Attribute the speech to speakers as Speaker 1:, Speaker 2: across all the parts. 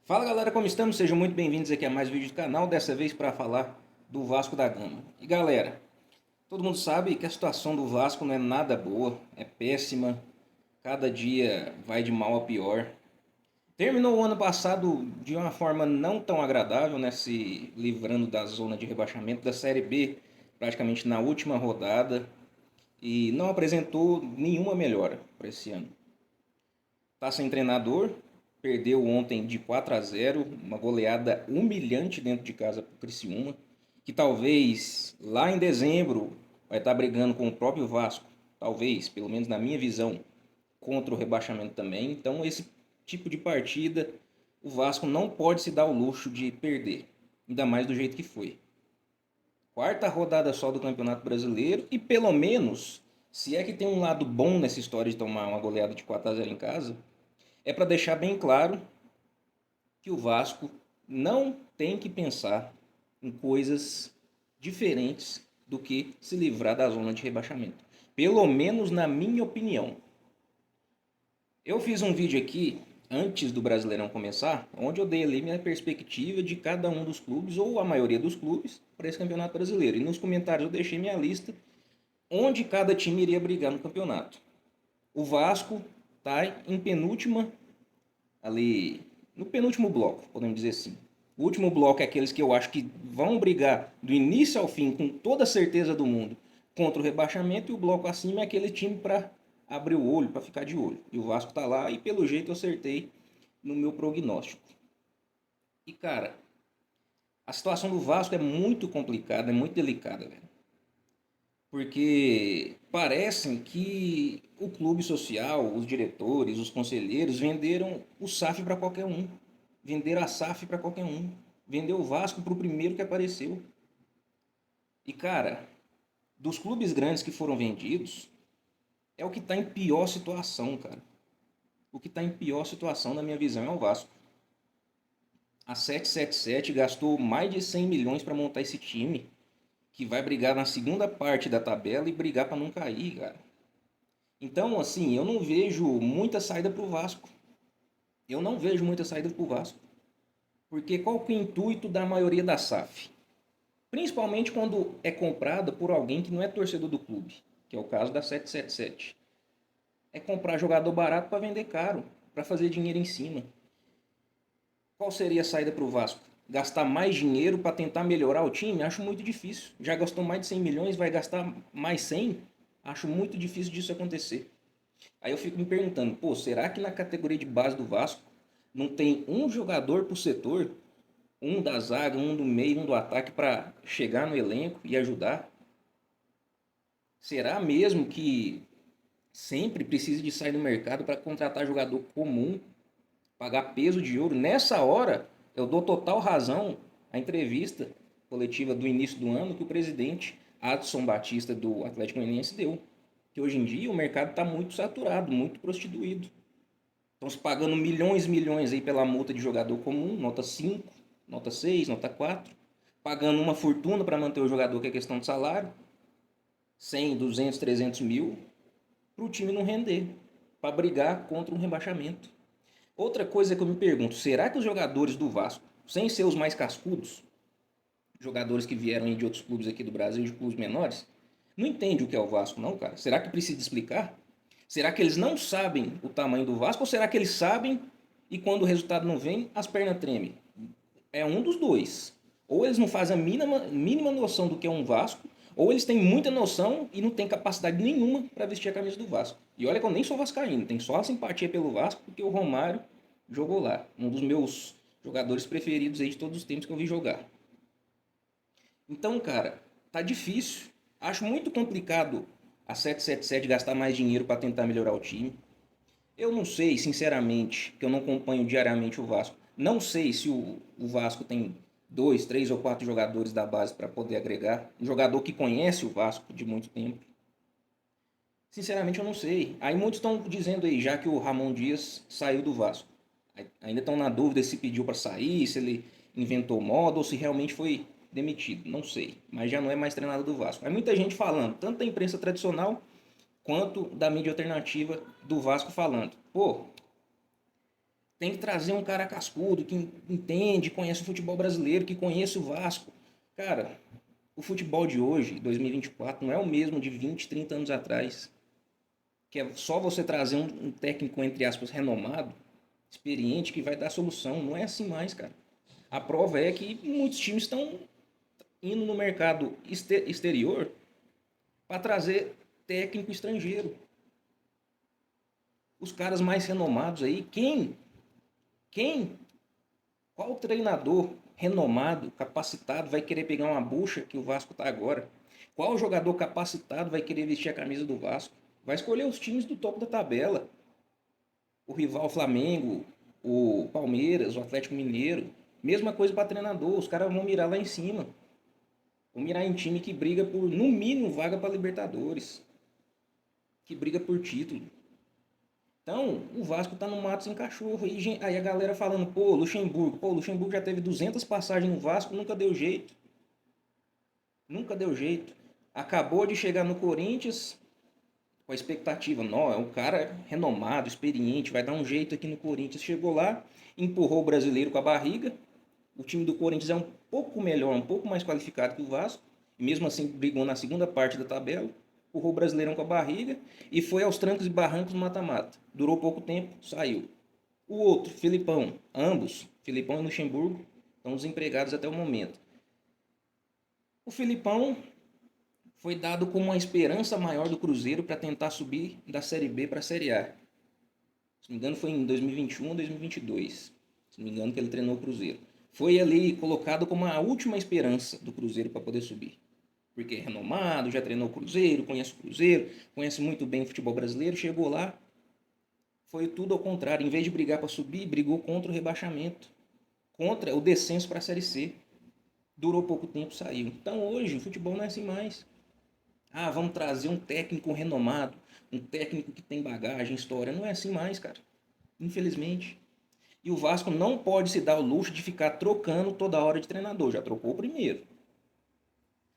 Speaker 1: Fala galera, como estamos? Sejam muito bem-vindos aqui a mais um vídeo do canal, dessa vez para falar do Vasco da Gama. E galera, todo mundo sabe que a situação do Vasco não é nada boa, é péssima, cada dia vai de mal a pior. Terminou o ano passado de uma forma não tão agradável, né, se livrando da zona de rebaixamento da Série B, praticamente na última rodada, e não apresentou nenhuma melhora para esse ano. Tá sem treinador, perdeu ontem de 4-0, uma goleada humilhante dentro de casa para o Criciúma, que talvez lá em dezembro vai estar brigando com o próprio Vasco, talvez, pelo menos na minha visão, contra o rebaixamento também. Então esse tipo de partida o Vasco não pode se dar o luxo de perder, ainda mais do jeito que foi. Quarta rodada só do Campeonato Brasileiro e pelo menos, se é que tem um lado bom nessa história de tomar uma goleada de 4-0 em casa, é para deixar bem claro que o Vasco não tem que pensar em coisas diferentes do que se livrar da zona de rebaixamento. Pelo menos na minha opinião. Eu fiz um vídeo aqui antes do Brasileirão começar, onde eu dei ali minha perspectiva de cada um dos clubes, ou a maioria dos clubes, para esse Campeonato Brasileiro. E nos comentários eu deixei minha lista onde cada time iria brigar no campeonato. O Vasco está em penúltima ali no penúltimo bloco, podemos dizer assim. O último bloco é aqueles que eu acho que vão brigar do início ao fim com toda a certeza do mundo contra o rebaixamento, e o bloco acima é aquele time para abrir o olho, para ficar de olho. E o Vasco tá lá e pelo jeito eu acertei no meu prognóstico. E cara, a situação do Vasco é muito complicada, é muito delicada, velho. Porque parecem que o clube social, os diretores, os conselheiros venderam o SAF para qualquer um. Venderam a SAF para qualquer um. Vendeu o Vasco para o primeiro que apareceu. E cara, dos clubes grandes que foram vendidos, é o que está em pior situação, cara. O que está em pior situação, na minha visão, é o Vasco. A 777 gastou mais de 100 milhões para montar esse time, que vai brigar na segunda parte da tabela e brigar para não cair, cara. Então, assim, eu não vejo muita saída para o Vasco. Eu não vejo muita saída para o Vasco. Porque qual que é o intuito da maioria da SAF? Principalmente quando é comprada por alguém que não é torcedor do clube, que é o caso da 777. É comprar jogador barato para vender caro, para fazer dinheiro em cima. Qual seria a saída para o Vasco? Gastar mais dinheiro para tentar melhorar o time? Acho muito difícil. Já gastou mais de 100 milhões, vai gastar mais 100? Acho muito difícil disso acontecer. Aí eu fico me perguntando, pô, será que na categoria de base do Vasco não tem um jogador por setor, um da zaga, um do meio, um do ataque para chegar no elenco e ajudar? Será mesmo que sempre precisa de sair no mercado para contratar jogador comum, pagar peso de ouro? Nessa hora, eu dou total razão à entrevista coletiva do início do ano que o presidente Adson Batista do Atlético Goianiense deu. Que hoje em dia o mercado está muito saturado, muito prostituído. Estão se pagando milhões e milhões aí pela multa de jogador comum, nota 5, nota 6, nota 4. Pagando uma fortuna para manter o jogador, que é questão de salário. 100, 200, 300 mil. Para o time não render. Para brigar contra um rebaixamento. Outra coisa que eu me pergunto, será que os jogadores do Vasco, sem ser os mais cascudos, jogadores que vieram de outros clubes aqui do Brasil, de clubes menores, não entendem o que é o Vasco não, cara? Será que precisa explicar? Será que eles não sabem o tamanho do Vasco ou será que eles sabem e quando o resultado não vem, as pernas tremem? É um dos dois. Ou eles não fazem a mínima noção do que é um Vasco, ou eles têm muita noção e não têm capacidade nenhuma para vestir a camisa do Vasco. E olha que eu nem sou vascaíno, tenho só a simpatia pelo Vasco porque o Romário jogou lá. Um dos meus jogadores preferidos aí de todos os tempos que eu vi jogar. Então, cara, tá difícil. Acho muito complicado a 777 gastar mais dinheiro para tentar melhorar o time. Eu não sei, sinceramente, que eu não acompanho diariamente o Vasco. Não sei se o Vasco tem dois, três ou quatro jogadores da base para poder agregar. Um jogador que conhece o Vasco de muito tempo. Sinceramente, eu não sei. Aí muitos estão dizendo aí, já que o Ramon Dias saiu do Vasco. Ainda estão na dúvida se pediu para sair, se ele inventou moda ou se realmente foi demitido. Não sei. Mas já não é mais treinador do Vasco. Aí muita gente falando, tanto da imprensa tradicional quanto da mídia alternativa do Vasco falando. Pô, Tem que trazer um cara cascudo, que entende, conhece o futebol brasileiro, que conhece o Vasco. Cara, o futebol de hoje, 2024, não é o mesmo de 20, 30 anos atrás. Que é só você trazer um técnico, entre aspas, renomado, experiente, que vai dar solução. Não é assim mais, cara. A prova é que muitos times estão indo no mercado exterior para trazer técnico estrangeiro. Os caras mais renomados aí, quem, qual treinador renomado, capacitado vai querer pegar uma bucha que o Vasco tá agora? Qual jogador capacitado vai querer vestir a camisa do Vasco? Vai escolher os times do topo da tabela. O rival Flamengo, o Palmeiras, o Atlético Mineiro. Mesma coisa para treinador, os caras vão mirar lá em cima. Vão mirar em time que briga por, no mínimo, vaga para Libertadores. Que briga por título. Então, o Vasco tá no mato sem cachorro. Aí a galera falando, pô, Luxemburgo já teve 200 passagens no Vasco, nunca deu jeito. Nunca deu jeito. Acabou de chegar no Corinthians com a expectativa, não, é um cara renomado, experiente, vai dar um jeito aqui no Corinthians. Chegou lá, empurrou o brasileiro com a barriga. O time do Corinthians é um pouco melhor, um pouco mais qualificado que o Vasco. E mesmo assim brigou na segunda parte da tabela. Empurrou o Brasileirão com a barriga e foi aos trancos e barrancos no mata-mata. Durou pouco tempo, saiu. O outro, Filipão, ambos, Filipão e Luxemburgo, estão desempregados até o momento. O Filipão foi dado como uma esperança maior do Cruzeiro para tentar subir da Série B para a Série A. Se não me engano, foi em 2021 ou 2022. Se não me engano, que ele treinou o Cruzeiro. Foi ali colocado como a última esperança do Cruzeiro para poder subir. Porque é renomado, já treinou o Cruzeiro, conhece muito bem o futebol brasileiro, chegou lá, foi tudo ao contrário. Em vez de brigar para subir, brigou contra o rebaixamento, contra o descenso para a Série C. Durou pouco tempo, saiu. Então hoje o futebol não é assim mais. Ah, vamos trazer um técnico renomado, um técnico que tem bagagem, história. Não é assim mais, cara. Infelizmente. E o Vasco não pode se dar o luxo de ficar trocando toda hora de treinador. Já trocou o primeiro.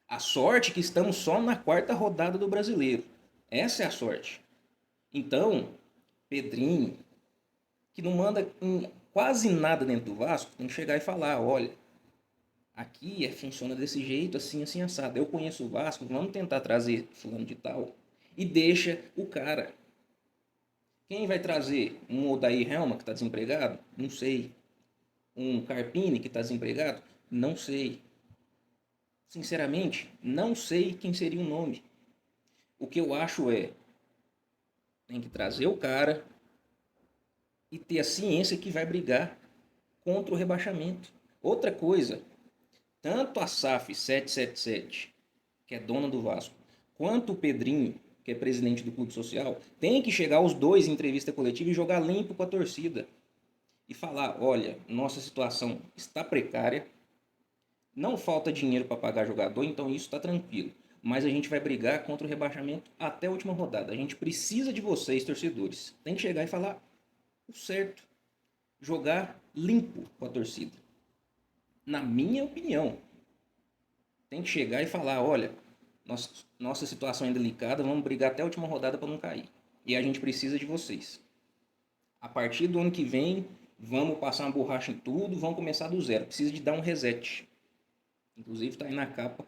Speaker 1: A sorte é que estamos só na quarta rodada do Brasileiro. Essa é a sorte. Então, Pedrinho, que não manda em quase nada dentro do Vasco, tem que chegar e falar, olha, aqui funciona desse jeito, assim, assim, assado. Eu conheço o Vasco, vamos tentar trazer fulano de tal. E deixa o cara. Quem vai trazer? Um Odair Helma, que está desempregado? Não sei. Um Carpini, que está desempregado? Não sei. Sinceramente, não sei quem seria o nome. O que eu acho é, tem que trazer o cara e ter a ciência que vai brigar contra o rebaixamento. Outra coisa, tanto a SAF 777, que é dona do Vasco, quanto o Pedrinho, que é presidente do Clube Social, tem que chegar os dois em entrevista coletiva e jogar limpo com a torcida. E falar, olha, nossa situação está precária, não falta dinheiro para pagar jogador, então isso está tranquilo. Mas a gente vai brigar contra o rebaixamento até a última rodada. A gente precisa de vocês, torcedores. Tem que chegar e falar o certo. Jogar limpo com a torcida. Na minha opinião. Tem que chegar e falar, olha, nossa situação é delicada, vamos brigar até a última rodada para não cair. E a gente precisa de vocês. A partir do ano que vem, vamos passar uma borracha em tudo, vamos começar do zero. Precisa de dar um reset. Inclusive está aí na capa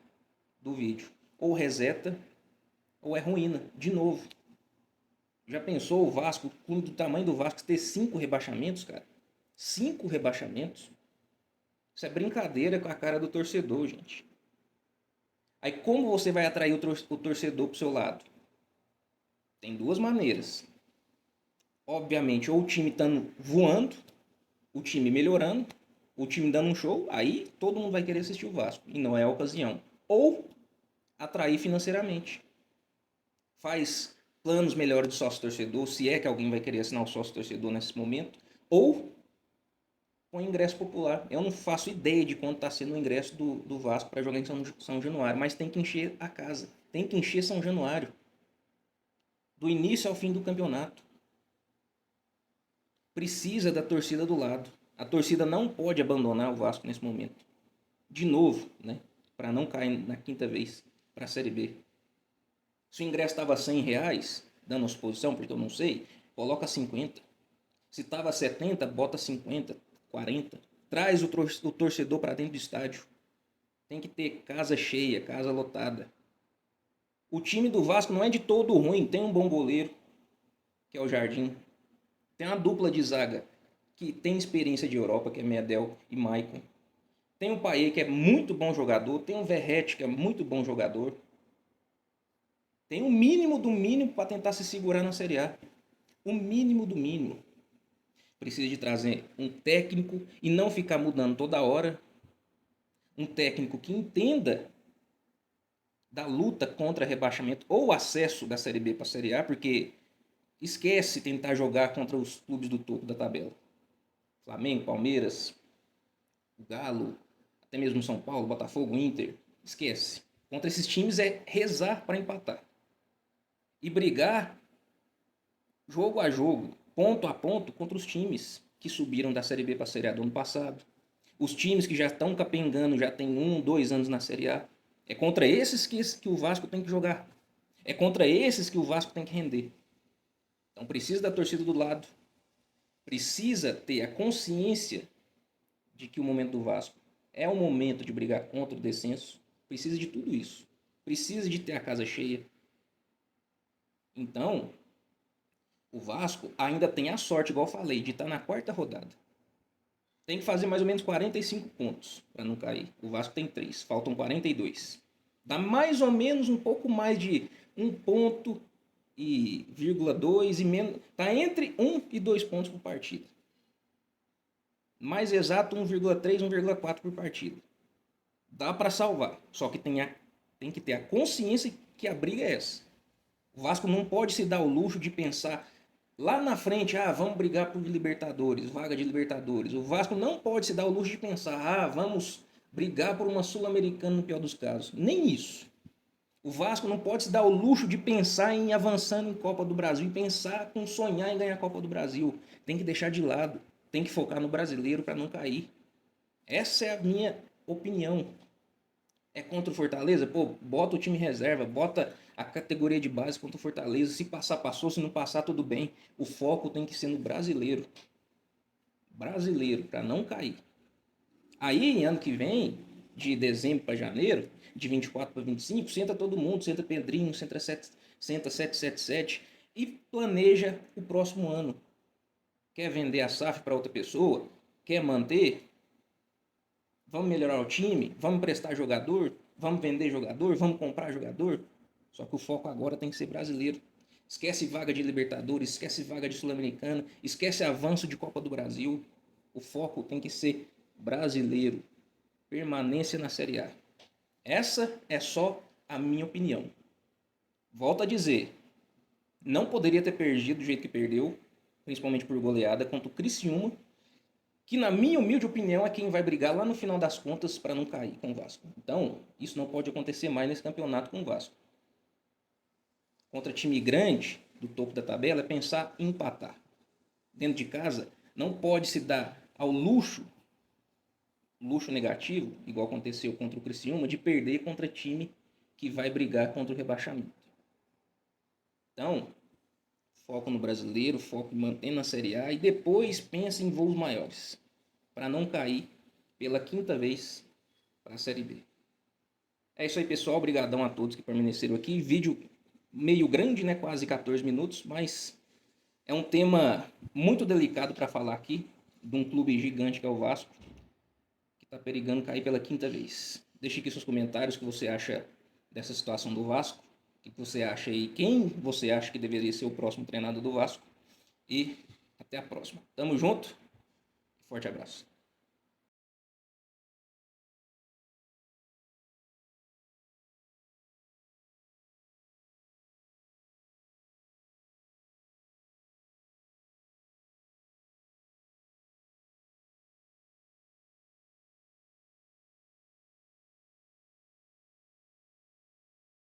Speaker 1: do vídeo. Ou reseta, ou é ruína, de novo. Já pensou o Vasco, o clube do tamanho do Vasco, ter 5 rebaixamentos, cara? 5 rebaixamentos? Isso é brincadeira com a cara do torcedor, gente. Aí como você vai atrair o torcedor pro seu lado? Tem duas maneiras. Obviamente, ou o time estando voando, o time melhorando, o time dando um show, aí todo mundo vai querer assistir o Vasco. E não é a ocasião. Ou atrair financeiramente. Faz planos melhores de sócio-torcedor, se é que alguém vai querer assinar o sócio-torcedor nesse momento. Ou com ingresso popular. Eu não faço ideia de quanto está sendo o ingresso do Vasco para jogar em São Januário, mas tem que encher a casa. Tem que encher São Januário. Do início ao fim do campeonato. Precisa da torcida do lado. A torcida não pode abandonar o Vasco nesse momento. De novo, né? Para não cair na quinta vez para a Série B. Se o ingresso estava R$100, dando exposição, porque eu não sei, coloca 50. Se estava 70, bota 50, 40. Traz o torcedor para dentro do estádio. Tem que ter casa cheia, casa lotada. O time do Vasco não é de todo ruim. Tem um bom goleiro, que é o Jardim. Tem uma dupla de zaga que tem experiência de Europa, que é Medel e Maicon. Tem o Payet, que é muito bom jogador. Tem o Verratti, que é muito bom jogador. Tem o mínimo do mínimo para tentar se segurar na Série A. O mínimo do mínimo. Precisa de trazer um técnico e não ficar mudando toda hora. Um técnico que entenda da luta contra rebaixamento ou acesso da Série B para a Série A, porque esquece tentar jogar contra os clubes do topo da tabela. Flamengo, Palmeiras, Galo, até mesmo São Paulo, Botafogo, Inter. Esquece. Contra esses times é rezar para empatar. E brigar jogo a jogo, ponto a ponto, contra os times que subiram da Série B para a Série A do ano passado. Os times que já estão capengando, já tem 1, 2 anos na Série A. É contra esses que o Vasco tem que jogar. É contra esses que o Vasco tem que render. Então precisa da torcida do lado. Precisa ter a consciência de que o momento do Vasco é o momento de brigar contra o descenso. Precisa de tudo isso. Precisa de ter a casa cheia. Então, o Vasco ainda tem a sorte, igual eu falei, de estar na quarta rodada. Tem que fazer mais ou menos 45 pontos para não cair. O Vasco tem 3, faltam 42. Dá mais ou menos um pouco mais de 1 ponto e 0,2 e menos. Está entre 1 e 2 pontos por partida. Mais exato, 1,3, 1,4 por partida. Dá para salvar, só que tem que ter a consciência que a briga é essa. O Vasco não pode se dar o luxo de pensar lá na frente, vamos brigar por Libertadores, vaga de Libertadores. O Vasco não pode se dar o luxo de pensar, vamos brigar por uma Sul-Americana no pior dos casos. Nem isso. O Vasco não pode se dar o luxo de pensar em avançando em Copa do Brasil e pensar em sonhar em ganhar a Copa do Brasil. Tem que deixar de lado. Tem que focar no brasileiro para não cair. Essa é a minha opinião. É contra o Fortaleza? Pô, bota o time reserva, bota a categoria de base contra o Fortaleza. Se passar, passou. Se não passar, tudo bem. O foco tem que ser no brasileiro. Brasileiro, para não cair. Aí, ano que vem, de dezembro para janeiro, de 24 para 25, senta todo mundo, senta Pedrinho, senta 777 e planeja o próximo ano. Quer vender a SAF para outra pessoa? Quer manter? Vamos melhorar o time? Vamos prestar jogador? Vamos vender jogador? Vamos comprar jogador? Só que o foco agora tem que ser brasileiro. Esquece vaga de Libertadores, esquece vaga de Sul-Americana, esquece avanço de Copa do Brasil. O foco tem que ser brasileiro. Permanência na Série A. Essa é só a minha opinião. Volto a dizer, não poderia ter perdido do jeito que perdeu, principalmente por goleada, contra o Criciúma, que na minha humilde opinião é quem vai brigar lá no final das contas para não cair com o Vasco. Então, isso não pode acontecer mais nesse campeonato com o Vasco. Contra time grande, do topo da tabela, é pensar em empatar. Dentro de casa, não pode se dar ao luxo negativo, igual aconteceu contra o Criciúma, de perder contra time que vai brigar contra o rebaixamento. Então, foco no brasileiro, foco em manter na Série A e depois pense em voos maiores, para não cair pela 5ª vez para a Série B. É isso aí, pessoal. Obrigadão a todos que permaneceram aqui. Vídeo meio grande, né? Quase 14 minutos, mas é um tema muito delicado para falar aqui, de um clube gigante que é o Vasco, que está perigando cair pela 5ª vez. Deixe aqui seus comentários, o que você acha dessa situação do Vasco, o que você acha aí, quem você acha que deveria ser o próximo treinador do Vasco, e até a próxima. Tamo junto, forte abraço.